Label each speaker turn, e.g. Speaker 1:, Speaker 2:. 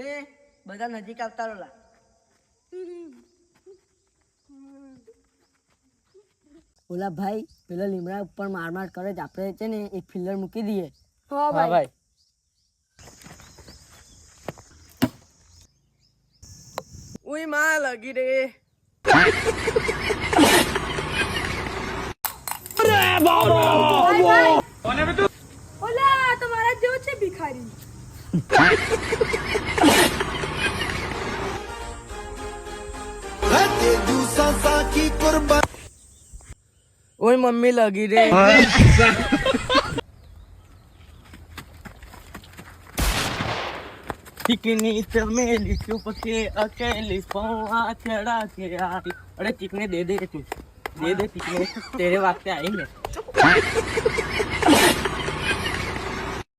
Speaker 1: લે બધા નજીક આવતા રહો લા. ઓલા ભાઈ પેલા લીમડા ઉપર માર કરે છે, આપણે છે ને એક ફિલ્ડર મૂકી દઈએ.
Speaker 2: હા ભાઈ.
Speaker 1: ઉઈ માં લગી રે.
Speaker 2: ઓલા તમારા જેવો છે ભિખારી.
Speaker 1: ઓય મમ્મી લગી રે. ચીકની ચમેલી ચुप के अकेली पौआ चढ़ा के आई. अरे चिकने दे दे तू, दे दे चिकने, तेरे वास्ते आएंगे.